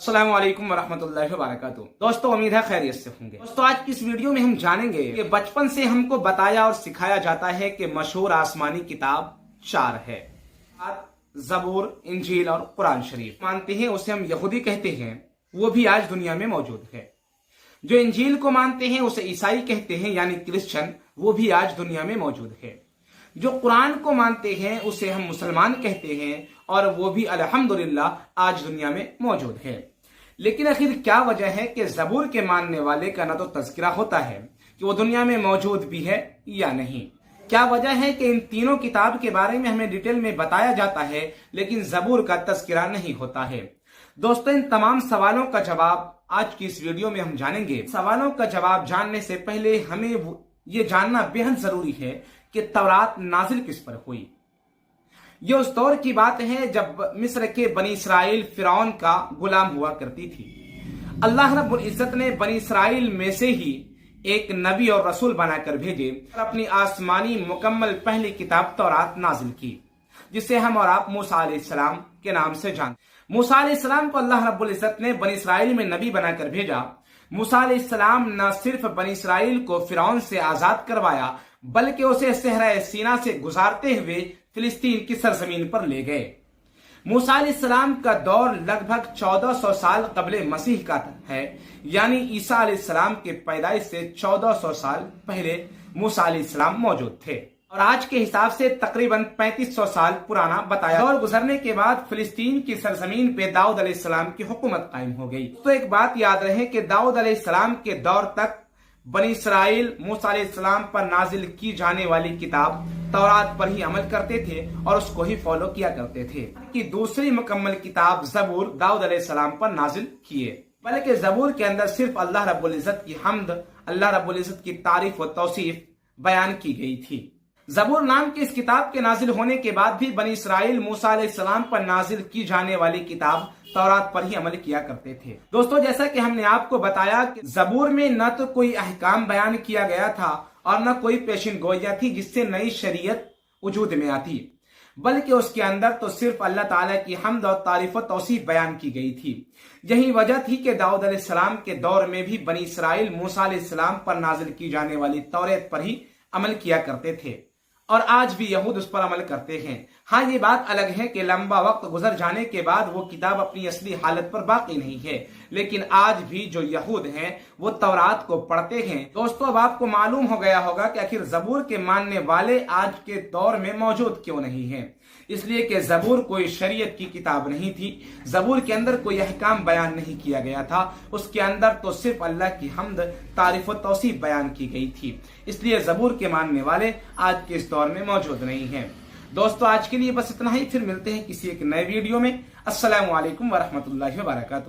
अस्सलामु अलैकुम वरहमतुल्लाहि वबरकातुहू। दोस्तों, उम्मीद है खैरियत से होंगे। दोस्तों, आज की इस वीडियो में हम जानेंगे कि बचपन से हमको बताया और सिखाया जाता है कि मशहूर आसमानी किताब 4 है। ज़बूर, इंजील और कुरान शरीफ मानते हैं, उसे हम यहूदी कहते हैं, वो भी आज दुनिया में मौजूद है। जो इंजील को मानते हैं उसे ईसाई कहते हैं, यानी क्रिश्चियन, वो भी आज दुनिया में मौजूद है। जो कुरान को मानते हैं उसे हम मुसलमान कहते हैं और वो भी अल्हम्दुलिल्लाह आज दुनिया में मौजूद है। लेकिन आखिर क्या वजह है कि ज़बूर के मानने वाले का ना तो तज़किरा होता है कि वो दुनिया में मौजूद भी है या नहीं। क्या वजह है कि इन तीनों किताब के बारे में हमें डिटेल में बताया जाता है लेकिन ज़बूर का तज़किरा नहीं होता है। दोस्तों, इन तमाम सवालों का जवाब आज की इस वीडियो में हम जानेंगे। सवालों का जवाब जानने से पहले हमें ये जानना बेहद जरूरी है कि तौरात नाजिल किस पर हुई। ये उस दौर की बात है जब मिस्र के बनी इसराइल फिरौन का गुलाम हुआ करती थी। अल्लाह रब्बुल इज्जत ने बनी इसराइल में से ही एक नबी और रसूल बनाकर भेजे और अपनी आसमानी मुकम्मल पहली किताब तौरात नाजिल की, जिसे हम और आप मूसा अलैहिस्सलाम के नाम से जानते। मूसा अलैहिस्सलाम को अल्लाह रब्बुल इज्जत ने बनी इसराइल में नबी बनाकर भेजा। मूसा अलैहिस्सलाम न सिर्फ बनी इसराइल को फिरौन से आजाद करवाया बल्कि उसे सहरा सीना से गुजारते हुए फिलिस्तीन की सरजमीन पर ले गए। मूसा अलैहिस्सलाम का दौर लगभग 1400 साल कबले मसीह का है, यानी ईसा अलैहिस्सलाम के पैदाइश से 1400 साल पहले मूसा अलैहिस्सलाम मौजूद थे और आज के हिसाब से तकरीबन 3500 साल पुराना बताया। दौर गुजरने के बाद फिलिस्तीन की सरजमीन पे दाऊद अलैहिस्सलाम की हुकूमत कायम हो गई। तो एक बात याद रहे कि दाऊद अलैहिस्सलाम के दौर तक बनी इसराइल मूसा अलैहिस्सलाम पर नाजिल की जाने वाली किताब तौरात पर ही अमल करते थे और उसको ही फॉलो किया करते थे। कि दूसरी मुकम्मल किताब ज़बूर दाऊद अलैहिस्सलाम पर नाजिल किए, बल्कि ज़बूर के अंदर सिर्फ अल्लाह रब्बुल इज्जत की हम्द, अल्लाह रब्बुल इज्जत की तारीफ और तौसीफ बयान की गई थी। ज़बूर नाम की इस किताब के नाजिल होने के बाद भी बनी इसराइल मूसा अलैहिस्सलाम पर नाजिल की जाने वाली किताब तौरात पर ही अमल किया करते थे। दोस्तों, जैसा कि हमने आपको बताया कि ज़बूर में न तो कोई अहकाम बयान किया गया था और न कोई पेशिन गोइयां थी जिससे नई शरीयत वजूद में आती, बल्कि उसके अंदर तो सिर्फ अल्लाह ताला की हम्द और तारीफ और तौसीफ बयान की गई थी। यही वजह थी कि दाऊद अलैहिस्सलाम के दौर में भी बनी इसराइल मूसा अलैहिस्सलाम पर नाजिल की जाने वाली तौरात पर ही अमल किया करते थे और आज भी यहूद उस पर अमल करते हैं। हाँ, ये बात अलग है कि लंबा वक्त गुजर जाने के बाद वो किताब अपनी असली हालत पर बाकी नहीं है, लेकिन आज भी जो यहूद हैं वो तौरात को पढ़ते हैं। दोस्तों, अब आपको मालूम हो गया होगा कि आखिर ज़बूर के मानने वाले आज के दौर में मौजूद क्यों नहीं हैं। इसलिए कि ज़बूर कोई शरीयत की किताब नहीं थी, ज़बूर के अंदर कोई अहकाम बयान नहीं किया गया था, उसके अंदर तो सिर्फ अल्लाह की हम्द, तारीफ और तौसीफ बयान की गई थी। इसलिए ज़बूर के मानने वाले आज के इस दौर में मौजूद नहीं हैं। दोस्तों, आज के लिए बस इतना ही, फिर मिलते हैं किसी एक नए वीडियो में। अस्सलामु अलैकुम वरहमतुल्लाहि वबरकातुहू।